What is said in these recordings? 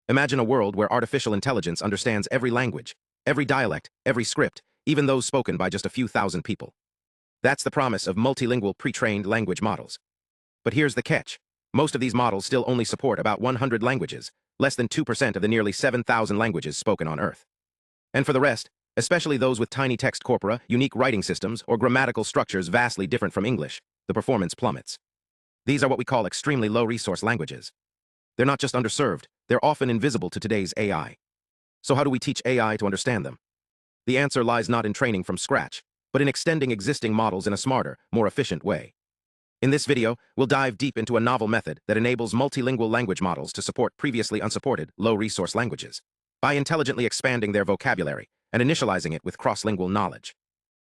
Imagine a world where artificial intelligence understands every language, every dialect, every script, even those spoken by just a few thousand people. That's the promise of multilingual pre-trained language models. But here's the catch. Most of these models still only support about 100 languages, less than 2% of the nearly 7,000 languages spoken on Earth. And for the rest, especially those with tiny text corpora, unique writing systems, or grammatical structures vastly different from English, the performance plummets. These are what we call extremely low-resource languages. They're not just underserved, they're often invisible to today's AI. So how do we teach AI to understand them? The answer lies not in training from scratch, but in extending existing models in a smarter, more efficient way. In this video, we'll dive deep into a novel method that enables multilingual language models to support previously unsupported, low-resource languages by intelligently expanding their vocabulary and initializing it with cross-lingual knowledge.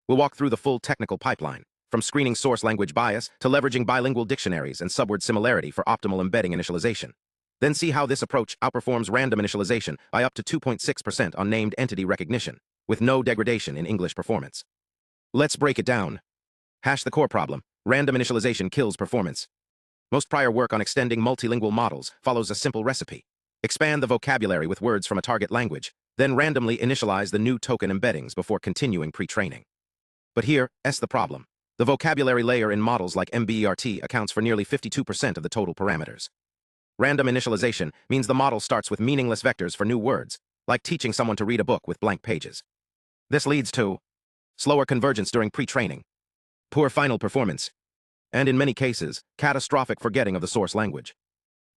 We'll walk through the full technical pipeline, from screening source language bias to leveraging bilingual dictionaries and subword similarity for optimal embedding initialization. Then see how this approach outperforms random initialization by up to 2.6% on named entity recognition, with no degradation in English performance. Let's break it down. Hash the core problem. Random initialization kills performance. Most prior work on extending multilingual models follows a simple recipe. Expand the vocabulary with words from a target language, then randomly initialize the new token embeddings before continuing pre-training. But here's the problem. The vocabulary layer in models like mBERT accounts for nearly 52% of the total parameters. Random initialization means the model starts with meaningless vectors for new words, like teaching someone to read a book with blank pages. This leads to slower convergence during pre-training, poor final performance, and in many cases, catastrophic forgetting of the source language.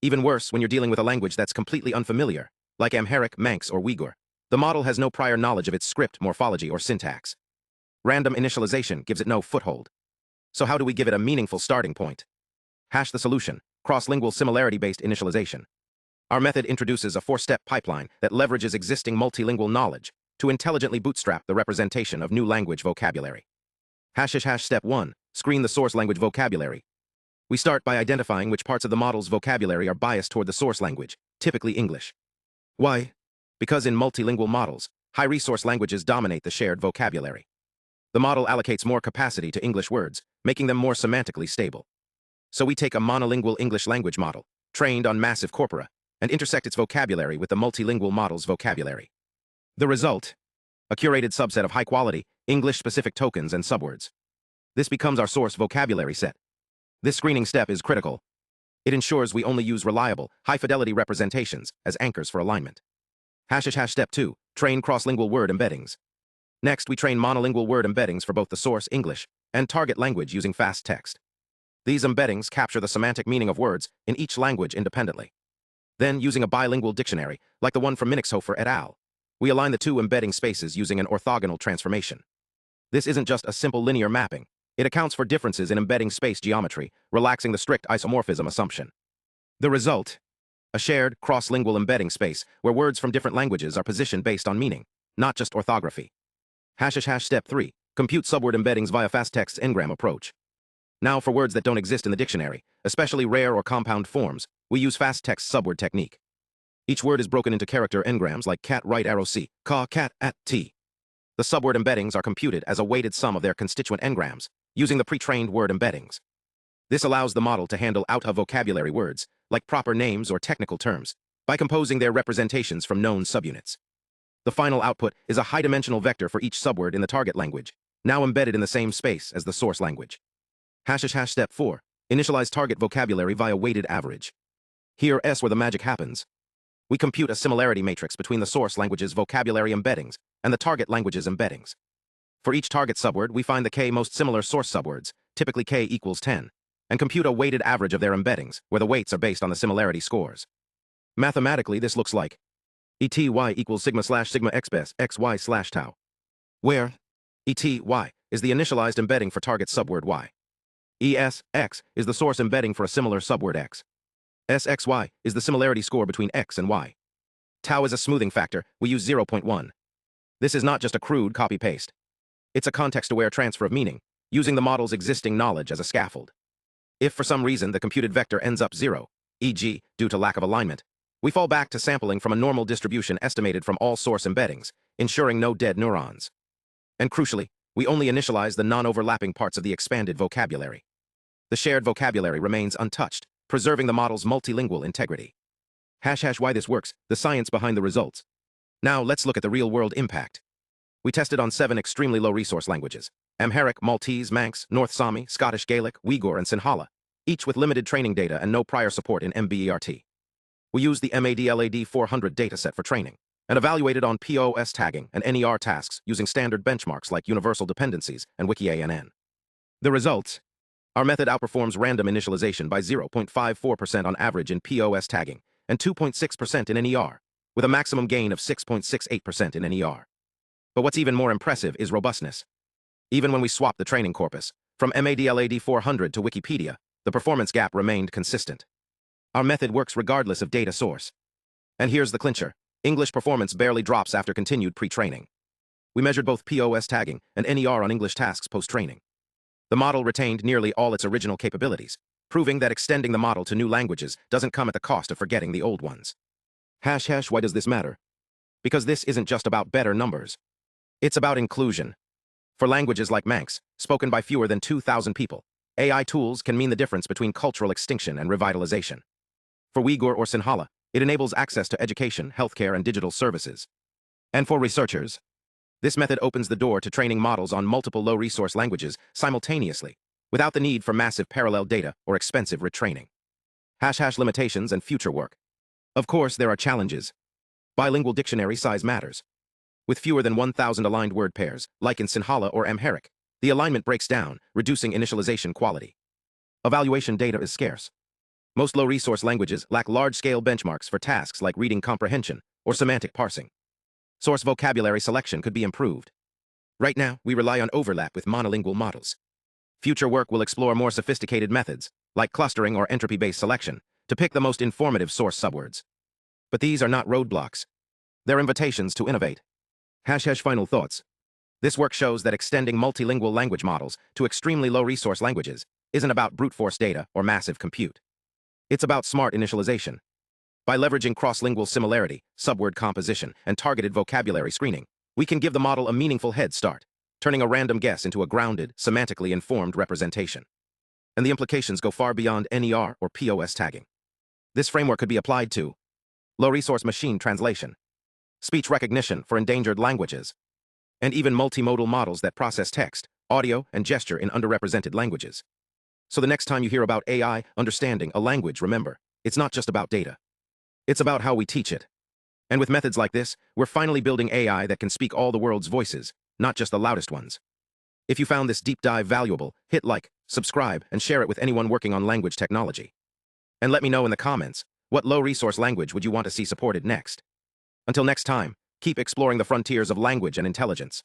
Even worse when you're dealing with a language that's completely unfamiliar, like Amharic, Manx, or Uyghur. The model has no prior knowledge of its script, morphology, or syntax. Random initialization gives it no foothold. So how do we give it a meaningful starting point? Hash the solution: cross-lingual similarity-based initialization. Our method introduces a four-step pipeline that leverages existing multilingual knowledge to intelligently bootstrap the representation of new language vocabulary. Step 1. Screen the source language vocabulary. We start by identifying which parts of the model's vocabulary are biased toward the source language, typically English. Why? Because in multilingual models, high-resource languages dominate the shared vocabulary. The model allocates more capacity to English words, making them more semantically stable. So we take a monolingual English language model, trained on massive corpora, and intersect its vocabulary with the multilingual model's vocabulary. The result? A curated subset of high-quality, English-specific tokens and subwords. This becomes our source vocabulary set. This screening step is critical. It ensures we only use reliable, high-fidelity representations as anchors for alignment. Step 2. Train cross-lingual word embeddings. Next, we train monolingual word embeddings for both the source English and target language using fastText. These embeddings capture the semantic meaning of words in each language independently. Then, using a bilingual dictionary, like the one from Minixhofer et al., we align the two embedding spaces using an orthogonal transformation. This isn't just a simple linear mapping. It accounts for differences in embedding space geometry, relaxing the strict isomorphism assumption. The result? A shared, cross-lingual embedding space where words from different languages are positioned based on meaning, not just orthography. Step 3. Compute subword embeddings via fastText's n-gram approach. Now for words that don't exist in the dictionary, especially rare or compound forms, we use fastText subword technique. Each word is broken into character n-grams like cat right arrow c, ca cat at t. The subword embeddings are computed as a weighted sum of their constituent n-grams, using the pre-trained word embeddings. This allows the model to handle out-of-vocabulary words, like proper names or technical terms, by composing their representations from known subunits. The final output is a high-dimensional vector for each subword in the target language, now embedded in the same space as the source language. Step 4. Initialize target vocabulary via weighted average. Here's where the magic happens. We compute a similarity matrix between the source language's vocabulary embeddings and the target language's embeddings. For each target subword, we find the k most similar source subwords, typically k equals 10, and compute a weighted average of their embeddings, where the weights are based on the similarity scores. Mathematically, this looks like ety equals sigma x best xy slash tau, where ety is the initialized embedding for target subword y. X is the source embedding for a similar subword x. Sxy is the similarity score between x and y. Tau is a smoothing factor. We use 0.1. This is not just a crude copy-paste. It's a context-aware transfer of meaning, using the model's existing knowledge as a scaffold. If for some reason the computed vector ends up 0, e.g., due to lack of alignment, we fall back to sampling from a normal distribution estimated from all source embeddings, ensuring no dead neurons. And crucially, we only initialize the non-overlapping parts of the expanded vocabulary. The shared vocabulary remains untouched, preserving the model's multilingual integrity. Why this works, the science behind the results. Now, let's look at the real-world impact. We tested on 7 extremely low-resource languages: Amharic, Maltese, Manx, North Sami, Scottish Gaelic, Uyghur, and Sinhala, each with limited training data and no prior support in mBERT. We used the MADLAD-400 dataset for training, and evaluated on POS tagging and NER tasks using standard benchmarks like universal dependencies and WikiANN. The results? Our method outperforms random initialization by 0.54% on average in POS tagging and 2.6% in NER, with a maximum gain of 6.68% in NER. But what's even more impressive is robustness. Even when we swapped the training corpus from MADLAD-400 to Wikipedia, the performance gap remained consistent. Our method works regardless of data source. And here's the clincher: English performance barely drops after continued pre-training. We measured both POS tagging and NER on English tasks post-training. The model retained nearly all its original capabilities, proving that extending the model to new languages doesn't come at the cost of forgetting the old ones. Why does this matter? Because this isn't just about better numbers. It's about inclusion. For languages like Manx, spoken by fewer than 2,000 people, AI tools can mean the difference between cultural extinction and revitalization. For Uyghur or Sinhala, it enables access to education, healthcare, and digital services. And for researchers, this method opens the door to training models on multiple low-resource languages simultaneously, without the need for massive parallel data or expensive retraining. Limitations and future work. Of course, there are challenges. Bilingual dictionary size matters. With fewer than 1,000 aligned word pairs, like in Sinhala or Amharic, the alignment breaks down, reducing initialization quality. Evaluation data is scarce. Most low-resource languages lack large-scale benchmarks for tasks like reading comprehension or semantic parsing. Source vocabulary selection could be improved. Right now, we rely on overlap with monolingual models. Future work will explore more sophisticated methods, like clustering or entropy-based selection, to pick the most informative source subwords. But these are not roadblocks. They're invitations to innovate. Final thoughts. This work shows that extending multilingual language models to extremely low-resource languages isn't about brute force data or massive compute. It's about smart initialization. By leveraging cross-lingual similarity, subword composition, and targeted vocabulary screening, we can give the model a meaningful head start, turning a random guess into a grounded, semantically informed representation. And the implications go far beyond NER or POS tagging. This framework could be applied to low-resource machine translation, speech recognition for endangered languages, and even multimodal models that process text, audio, and gesture in underrepresented languages. So the next time you hear about AI understanding a language, remember, it's not just about data. It's about how we teach it. And with methods like this, we're finally building AI that can speak all the world's voices, not just the loudest ones. If you found this deep dive valuable, hit like, subscribe, and share it with anyone working on language technology. And let me know in the comments, what low-resource language would you want to see supported next? Until next time, keep exploring the frontiers of language and intelligence.